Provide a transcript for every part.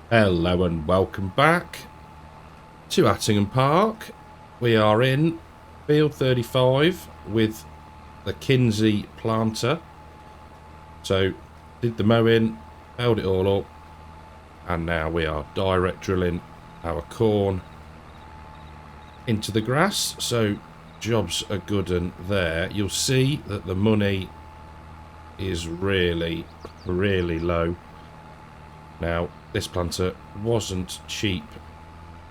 Hello and welcome back to Attingham Park. We are in field 35 with the Kinsey planter. So did the mowing, held it all up, and now we are direct drilling our corn into the grass. So jobs are good and there. You'll see that the money is really low. Now this planter wasn't cheap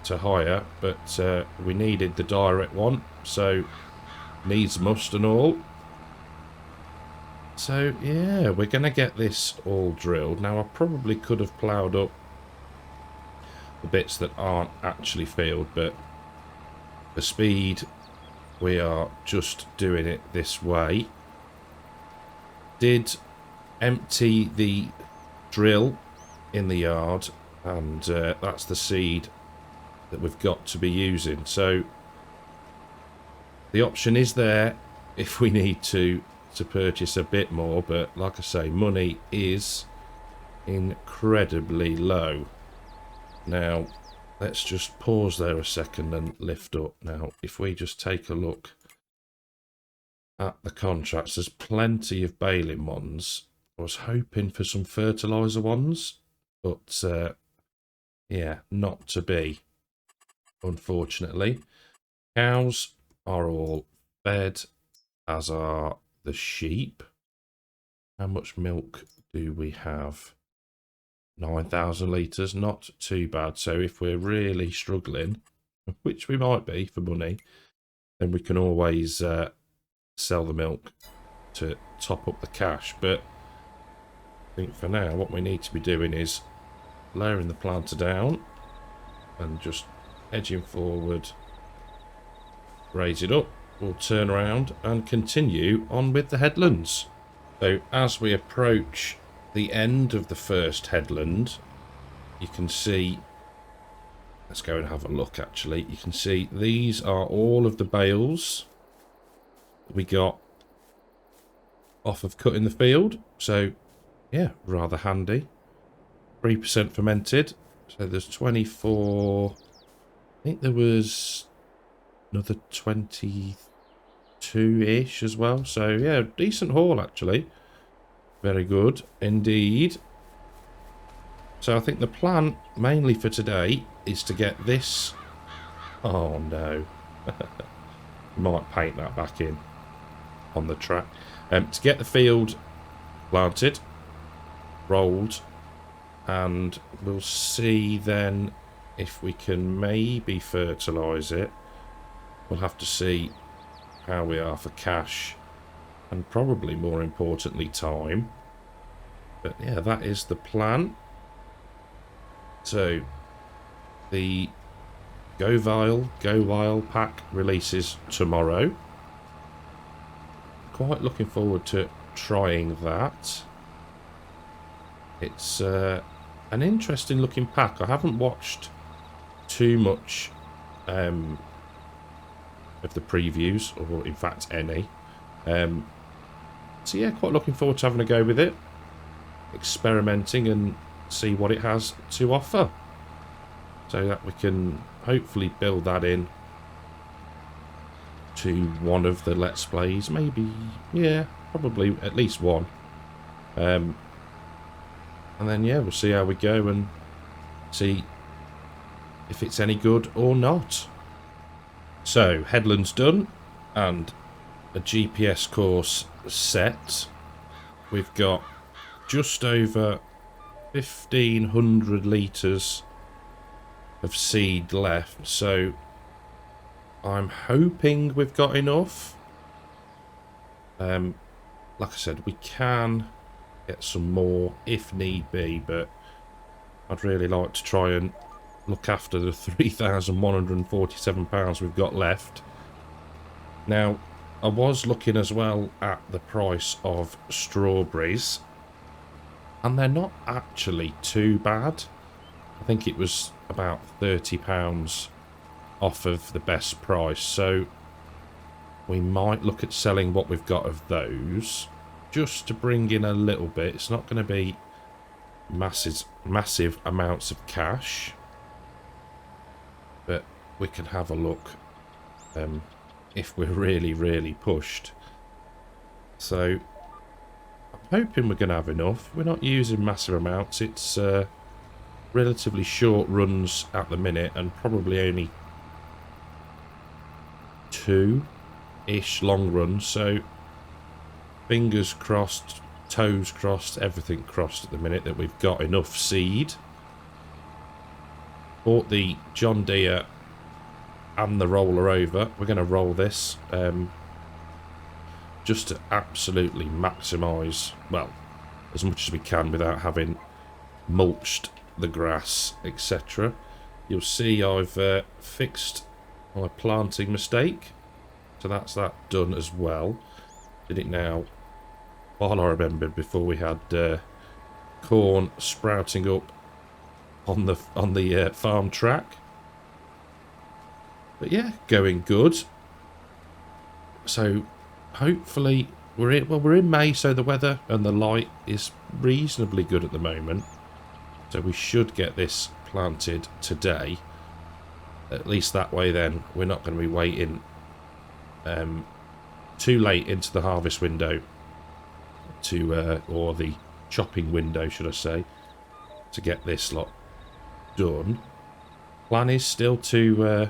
to hire, but we needed the direct one, so needs must and all. So yeah, we're gonna get this all drilled. Now I probably could have ploughed up the bits that aren't actually filled, but for speed we are just doing it this way. Did empty the drill in the yard, and that's the seed that we've got to be using. So the option is there if we need to purchase a bit more, but like I say, money is incredibly low. Now let's just pause there a second and lift up. Now if we just take a look at the contracts, there's plenty of baling ones. I was hoping for some fertilizer ones, but yeah, not to be, unfortunately. Cows are all fed, as are the sheep. How much milk do we have? 9,000 litres, not too bad. So if we're really struggling, which we might be for money, then we can always sell the milk to top up the cash. But I think for now what we need to be doing is lowering the planter down and just edging forward, raise it up. We'll turn around and continue on with the headlands. So as we approach the end of the first headland, you can see, let's go and have a look actually, you can see these are all of the bales we got off of cutting the field. So yeah, rather handy. 3% fermented, so there's 24, I think there was another 22-ish as well. So yeah, decent haul actually. Very good indeed. So I think the plan mainly for today is to get this, oh no, might paint that back in on the track, to get the field planted, rolled, and we'll see then if we can maybe fertilise it. We'll have to see how we are for cash and probably more importantly time. But yeah, that is the plan. So the Go Wild pack releases tomorrow. Quite looking forward to trying that. It's an interesting looking pack. I haven't watched too much of the previews, or in fact any. So yeah, quite looking forward to having a go with it, experimenting and see what it has to offer, so that we can hopefully build that in to one of the Let's Plays. Maybe, yeah, probably at least one. And then yeah, we'll see how we go and see if it's any good or not. So headlands done and a GPS course set. We've got just over 1,500 litres of seed left, so I'm hoping we've got enough. Like I said, we can get some more if need be, but I'd really like to try and look after the £3,147 we've got left. Now I was looking as well at the price of strawberries, and they're not actually too bad. I think it was about £30 off of the best price, so we might look at selling what we've got of those just to bring in a little bit. It's not going to be massive amounts of cash, but we can have a look if we're really pushed. So I'm hoping we're going to have enough. We're not using massive amounts. It's relatively short runs at the minute, and probably only 2-ish long runs, so fingers crossed, toes crossed, everything crossed at the minute that we've got enough seed. Bought the John Deere and the roller over. We're going to roll this just to absolutely maximise, well, as much as we can without having mulched the grass, etc. You'll see I've fixed my planting mistake, so that's that done as well. Did it now while I remembered, before we had corn sprouting up on the farm track. But yeah, going good. So hopefully we're in May, so the weather and the light is reasonably good at the moment. So we should get this planted today. At least that way then we're not going to be waiting too late into the harvest window to or the chopping window, should I say, to get this lot done. Plan is still to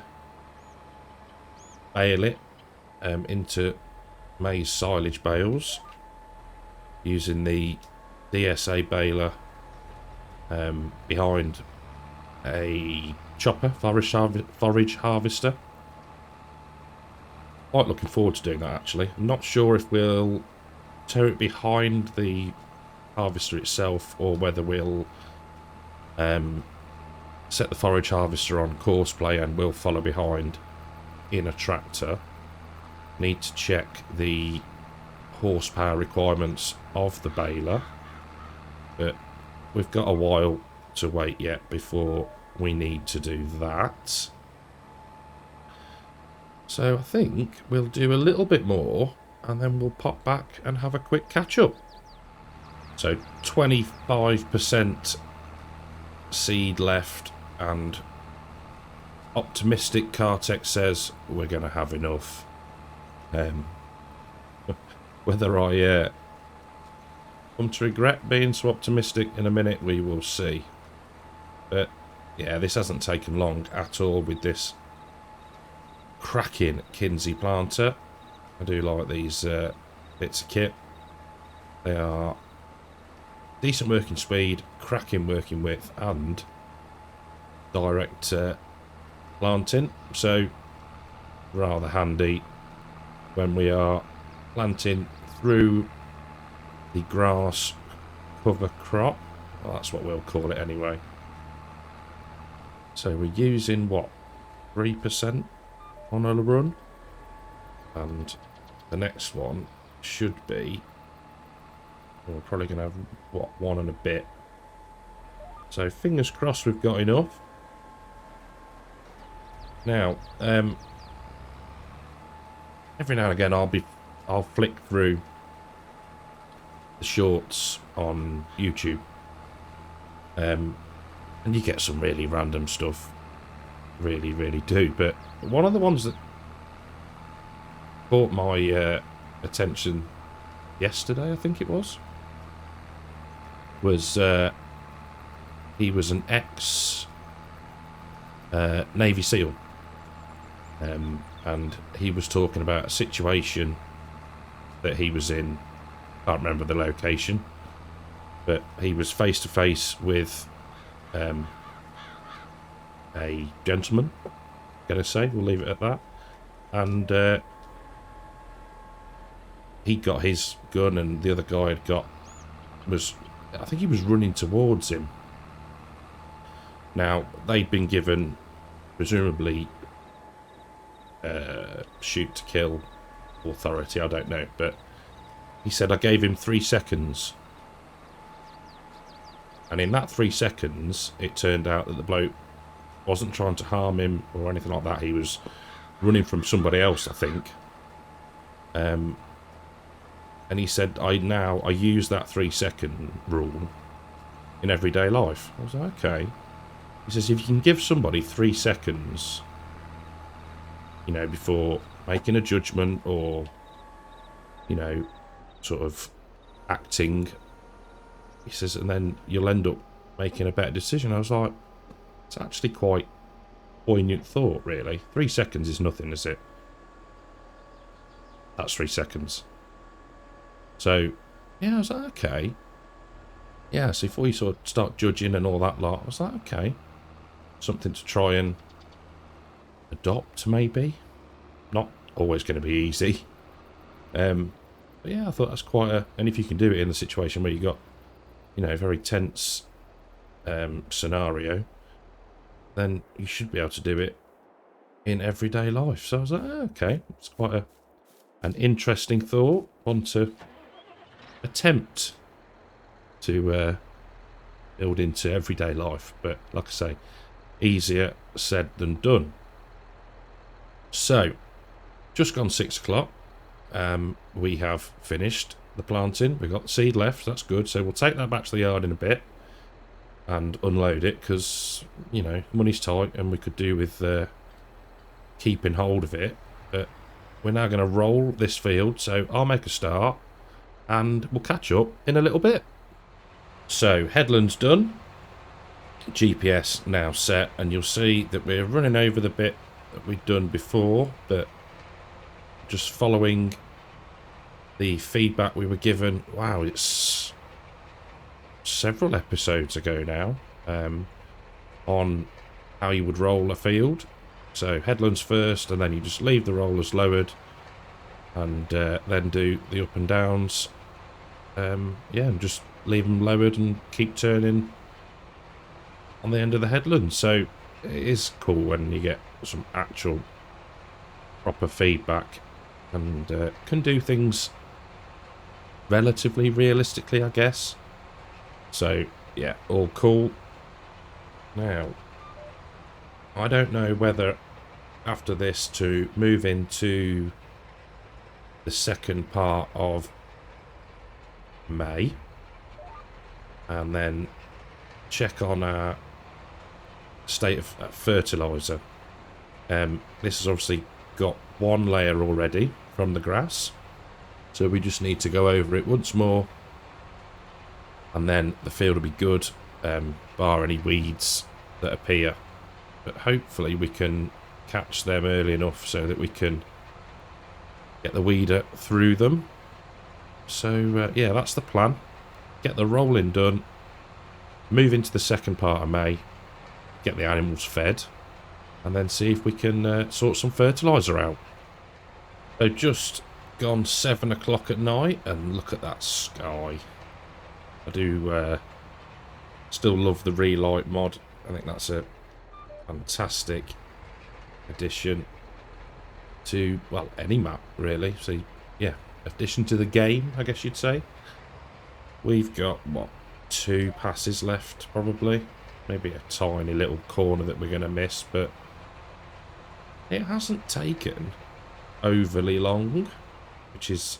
bale it into maize silage bales using the DSA baler behind a chopper, forage harvester. Quite looking forward to doing that, actually. I'm not sure if we'll tow it behind the harvester itself, or whether we'll set the forage harvester on course play and we'll follow behind in a tractor. Need to check the horsepower requirements of the baler, but we've got a while to wait yet before we need to do that. So I think we'll do a little bit more and then we'll pop back and have a quick catch up. So 25% seed left, and optimistic Cartech says we're going to have enough. Whether I come to regret being so optimistic in a minute, we will see. But yeah, this hasn't taken long at all with this cracking Kinsey planter. I do like these bits of kit. They are decent working speed, cracking working width, and direct planting. So rather handy when we are planting through the grass cover crop. Well, that's what we'll call it anyway. So we're using what, 3% on a run, and the next one should be, we're probably going to have what, 1 and a bit. So fingers crossed we've got enough. Now every now and again I'll flick through the shorts on YouTube, and you get some really random stuff, really do. But one of the ones that caught my attention yesterday, I think it was he was an ex Navy SEAL, and he was talking about a situation that he was in. Can't remember the location, but he was face to face with a gentleman, gonna say, we'll leave it at that, and he got his gun and the other guy had got, I think he was running towards him. Now they'd been given presumably shoot to kill authority, I don't know, but he said, I gave him 3 seconds, and in that 3 seconds it turned out that the bloke wasn't trying to harm him or anything like that. He was running from somebody else, I think. And he said, I use that 3-second rule in everyday life. I was like, okay. He says, if you can give somebody 3 seconds, you know, before making a judgment or, you know, sort of acting, he says, and then you'll end up making a better decision. I was like, it's actually quite poignant thought, really. 3 seconds is nothing, is it? That's 3 seconds. So, yeah, I was like, okay. Yeah, so before you sort of start judging and all that lot, I was like, okay. Something to try and adopt, maybe. Not always going to be easy. But yeah, I thought that's quite a... And if you can do it in a situation where you got, you know, a very tense scenario, then you should be able to do it in everyday life. So I was like, oh, okay, it's quite an interesting thought. One to attempt to build into everyday life. But like I say, easier said than done. So, just gone 6 o'clock. We have finished the planting. We've got the seed left. That's good. So we'll take that back to the yard in a bit and unload it because, you know, money's tight and we could do with keeping hold of it. But we're now going to roll this field. So I'll make a start and we'll catch up in a little bit. So headland's done. GPS now set, and you'll see that we're running over the bit that we'd done before, but just following the feedback we were given. Wow, it's several episodes ago now, on how you would roll a field. So headlands first, and then you just leave the rollers lowered, and then do the up and downs. Yeah, and just leave them lowered and keep turning on the end of the headland. So it is cool when you get some actual proper feedback and can do things relatively realistically, I guess. So yeah, all cool. Now, I don't know whether after this to move into the second part of May and then check on our state of fertilizer. This has obviously got one layer already from the grass, so we just need to go over it once more, and then the field will be good, bar any weeds that appear. But hopefully we can catch them early enough so that we can get the weeder through them. So yeah, that's the plan. Get the rolling done, move into the second part of May, get the animals fed, and then see if we can sort some fertiliser out. So just gone 7 o'clock at night, and look at that sky. I do still love the relight mod. I think that's a fantastic addition to, well, any map really. So yeah, addition to the game, I guess you'd say. We've got, what, 2 passes left probably. Maybe a tiny little corner that we're going to miss, but it hasn't taken overly long, which is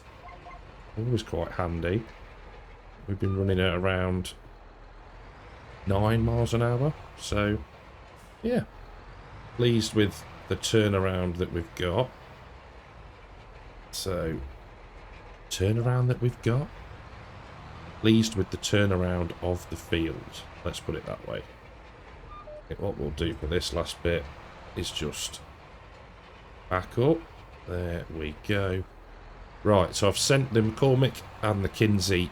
always quite handy. We've been running at around 9 miles an hour, so yeah, pleased with the turnaround that we've got. So, turnaround that we've got? Pleased with the turnaround of the field, let's put it that way. I think what we'll do for this last bit is just back up. There we go. Right, so I've sent the McCormick and the Kinsey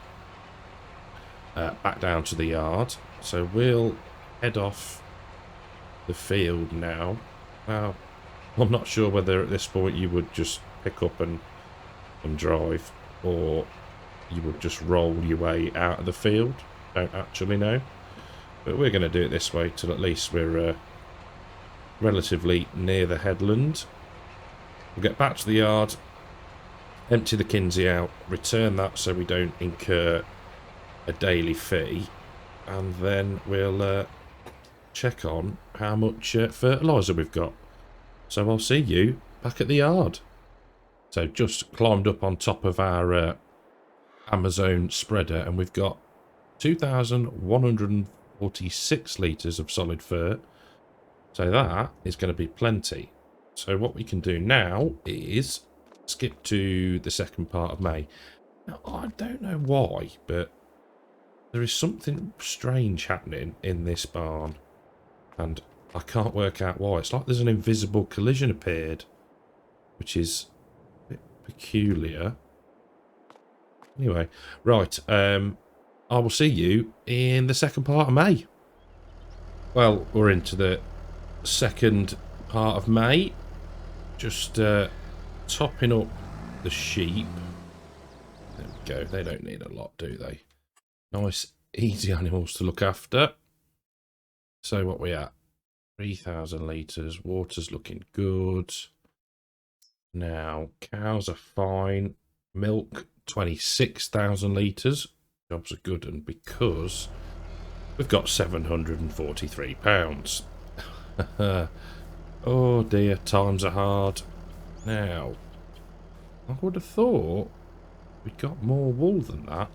back down to the yard. So we'll head off the field now. Now, I'm not sure whether at this point you would just pick up and drive, or you would just roll your way out of the field. Don't actually know. But we're going to do it this way till at least we're relatively near the headland. We'll get back to the yard, empty the Kinsey out, return that so we don't incur a daily fee, and then we'll check on how much fertiliser we've got. So I'll see you back at the yard. So just climbed up on top of our Amazon spreader, and we've got 2,146 litres of solid fert. So that is going to be plenty. So what we can do now is skip to the second part of May. Now, I don't know why, but there is something strange happening in this barn. And I can't work out why. It's like there's an invisible collision appeared, which is a bit peculiar. Anyway, right. I will see you in the second part of May. Well, we're into the second part of May. Just topping up the sheep. There we go. They don't need a lot, do they? Nice, easy animals to look after. So what we at? 3,000 litres. Water's looking good. Now, cows are fine. Milk, 26,000 litres. Jobs are good, and because we've got £743. Oh dear, times are hard. Now, I would have thought we got more wool than that,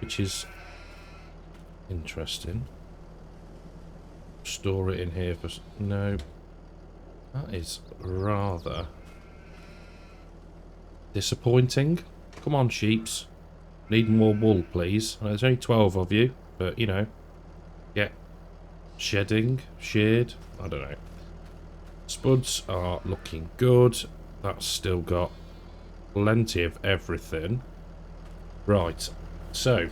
which is interesting. Store it in here for... No, that is rather disappointing. Come on, sheeps. Need more wool, please. There's only 12 of you, but, you know, get shedding, sheared, I don't know. Spuds are looking good. That's still got plenty of everything. Right, so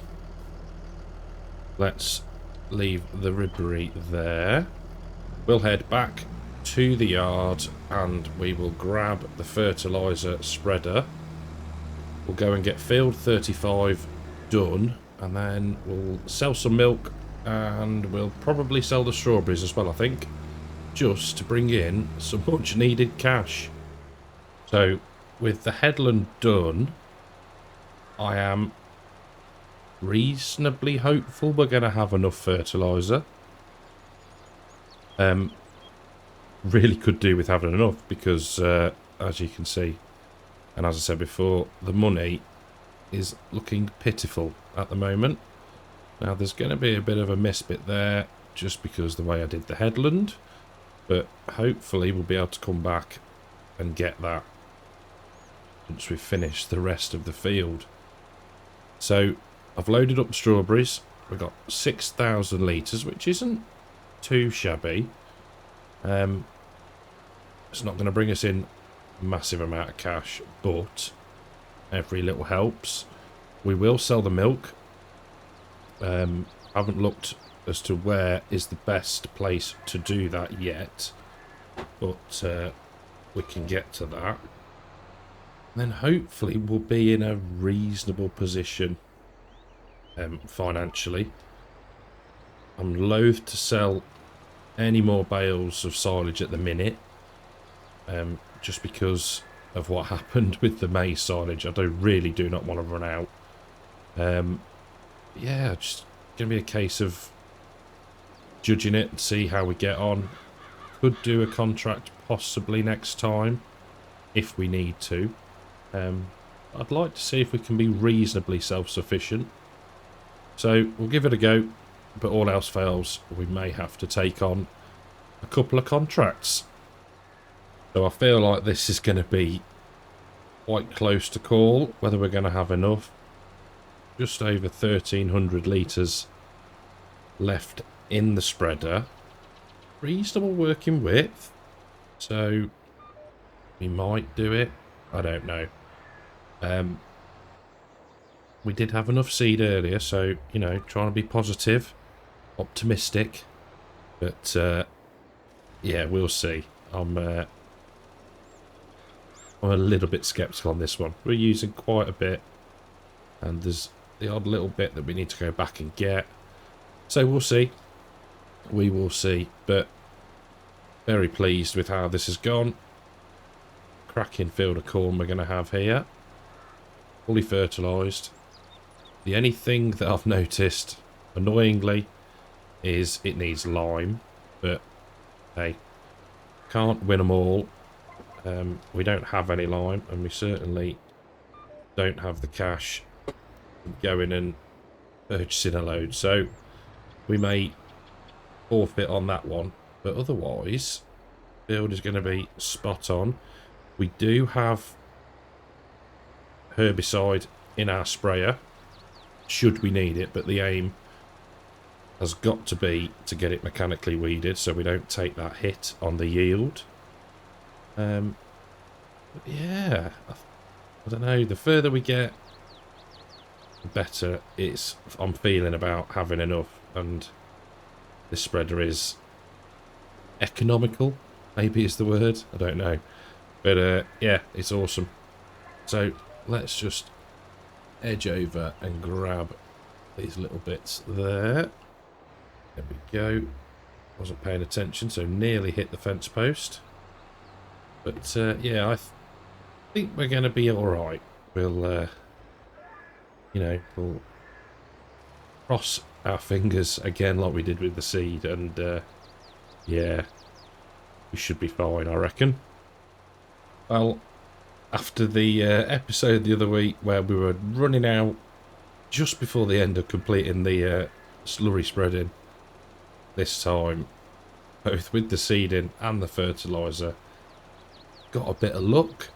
let's leave the ribbery there. We'll head back to the yard and we will grab the fertiliser spreader. We'll go and get field 35 done, and then we'll sell some milk, and we'll probably sell the strawberries as well, I think, just to bring in some much needed cash. So with the headland done, I am reasonably hopeful we're going to have enough fertiliser. Really could do with having enough, because as you can see, and as I said before, the money is looking pitiful at the moment. Now there's going to be a bit of a misbit there, just because the way I did the headland, but hopefully we'll be able to come back and get that once we've finished the rest of the field. So I've loaded up strawberries. We've got 6,000 litres, which isn't too shabby. It's not going to bring us in a massive amount of cash, but every little helps. We will sell the milk. Haven't looked as to where is the best place to do that yet, but we can get to that. Then hopefully we'll be in a reasonable position financially. I'm loath to sell any more bales of silage at the minute, just because of what happened with the maize silage. I really do not want to run out. Yeah, just gonna be a case of judging it and see how we get on. Could do a contract possibly next time if we need to. I'd like to see if we can be reasonably self-sufficient. So we'll give it a go, but all else fails, we may have to take on a couple of contracts. So I feel like this is going to be quite close to call, whether we're going to have enough. Just over 1,300 litres left in the spreader. Reasonable working width, so we might do it. I don't know. We did have enough seed earlier, so, you know, trying to be positive, optimistic, but yeah, we'll see. I'm a little bit sceptical on this one. We're using quite a bit, and there's the odd little bit that we need to go back and get. So we'll see. We will see, but very pleased with how this has gone. Cracking field of corn we're going to have here. Fully fertilised. The only thing that I've noticed, annoyingly, is it needs lime, but hey, can't win them all. We don't have any lime, and we certainly don't have the cash to go in and purchasing a load. So we may forfeit on that one. But otherwise, build is going to be spot on. We do have herbicide in our sprayer, should we need it. But the aim has got to be to get it mechanically weeded so we don't take that hit on the yield. Yeah, I don't know, the further we get, the better I'm feeling about having enough, and this spreader is economical, maybe is the word, I don't know. But yeah, it's awesome. So let's just edge over and grab these little bits there. There we go. Wasn't paying attention, so nearly hit the fence post. But yeah, I think we're going to be all right. We'll, you know, we'll cross our fingers again like we did with the seed, and yeah, we should be fine, I reckon. Well, after the episode the other week where we were running out just before the end of completing the slurry spreading, this time, both with the seeding and the fertiliser, got a bit of luck,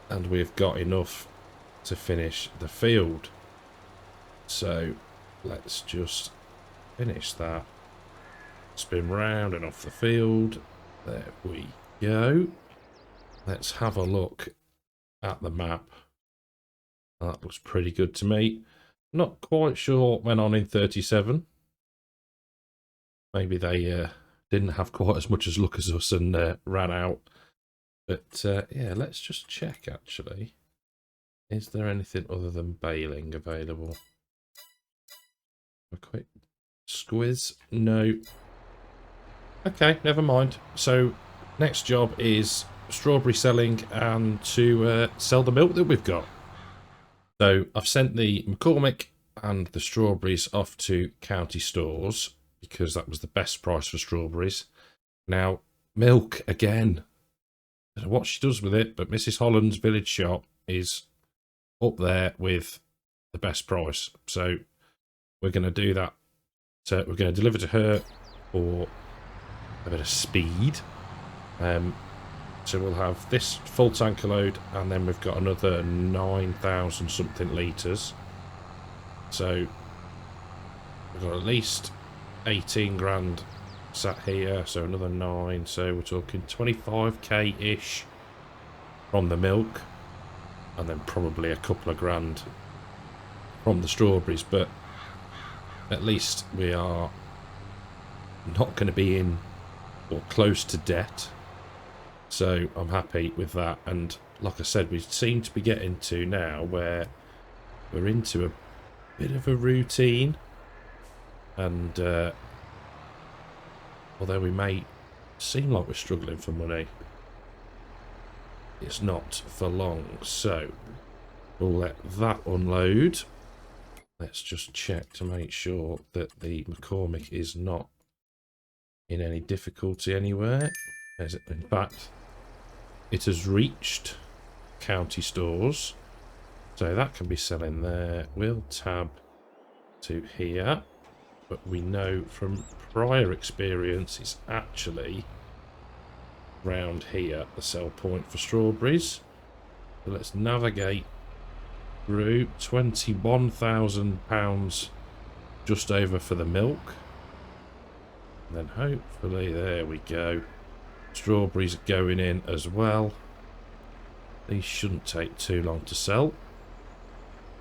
and we've got enough to finish the field. So let's just finish that. Spin round and off the field. There we go. Let's have a look at the map. That looks pretty good to me. Not quite sure what went on in 37. Maybe they didn't have quite as much as luck as us and ran out. But yeah, let's just check actually. Is there anything other than baling available? A quick squiz. No. Okay, never mind. So next job is strawberry selling and to sell the milk that we've got. So I've sent the McCormick and the strawberries off to county stores because that was the best price for strawberries. Now, milk again. I don't know what she does with it, but Mrs. Holland's village shop is up there with the best price. So we're going to do that. So we're going to deliver to her for a bit of speed. So we'll have this full tanker load, and then we've got another 9,000 something litres. So we've got at least 18 grand sat here, so another 9, so we're talking 25k-ish from the milk, and then probably a couple of grand from the strawberries, but at least we are not going to be in or close to debt, so I'm happy with that. And like I said, we seem to be getting to now where we're into a bit of a routine, and although we may seem like we're struggling for money, it's not for long. So we'll let that unload. Let's just check to make sure that the McCormick is not in any difficulty anywhere. In fact, it has reached county stores, so that can be selling there. We'll tab to here, but we know from prior experience it's actually round here, the sell point for strawberries. So let's navigate through. £21,000 just over for the milk, and then hopefully, there we go, strawberries are going in as well. These shouldn't take too long to sell,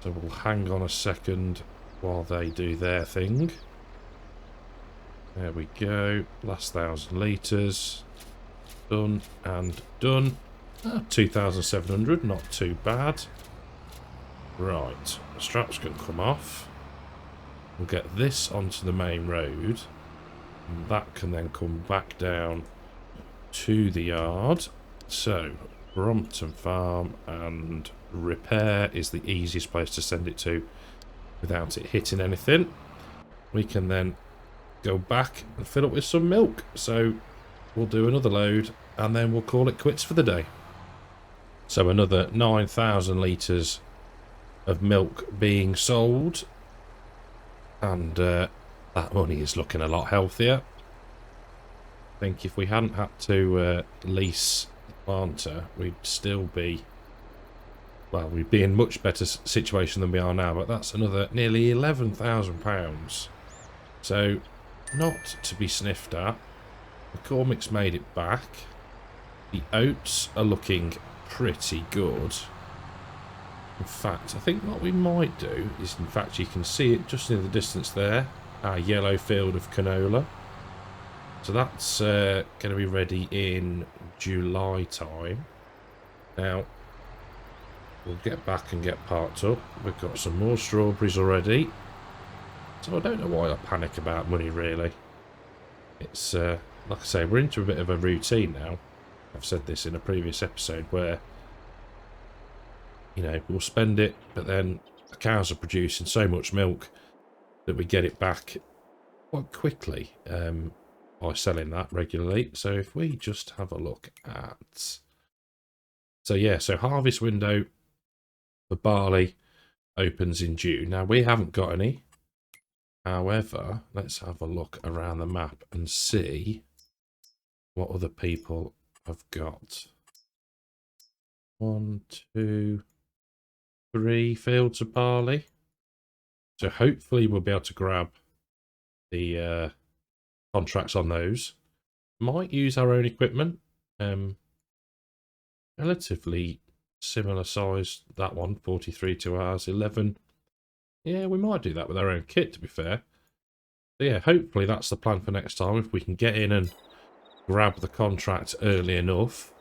so we'll hang on a second while they do their thing. There we go, last 1,000 litres done and done. 2,700, not too bad. Right, the straps can come off. We'll get this onto the main road, and that can then come back down to the yard. So Brompton Farm and repair is the easiest place to send it to without it hitting anything. We can then go back and fill up with some milk. So we'll do another load and then we'll call it quits for the day. So another 9,000 litres of milk being sold. And that money is looking a lot healthier. I think if we hadn't had to lease the planter, we'd still be, well, we'd be in much better situation than we are now. But that's another nearly £11,000. So, not to be sniffed at. McCormick's made it back. The oats are looking pretty good. In fact, I think what we might do is, in fact, you can see it just in the distance there, our yellow field of canola. So that's going to be ready in July time. Now, we'll get back and get parked up. We've got some more strawberries already. So I don't know why I panic about money, really. It's, like I say, we're into a bit of a routine now. I've said this in a previous episode where, you know, we'll spend it, but then the cows are producing so much milk that we get it back quite quickly by selling that regularly. So if we just have a look at... So yeah, so harvest window for barley opens in June. Now, we haven't got any. However, let's have a look around the map and see what other people have got. 1, 2, 3 fields of barley. So hopefully we'll be able to grab the contracts on those. Might use our own equipment. Relatively similar size, that one, 43 to ours, 11. Yeah, we might do that with our own kit, to be fair. So yeah, hopefully that's the plan for next time, if we can get in and grab the contract early enough.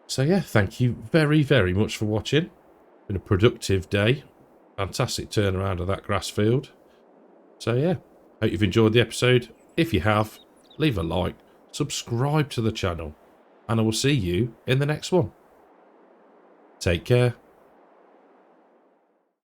So yeah, thank you very, very much for watching. Been a productive day. Fantastic turnaround of that grass field. So yeah, hope you've enjoyed the episode. If you have, leave a like, subscribe to the channel, and I will see you in the next one. Take care.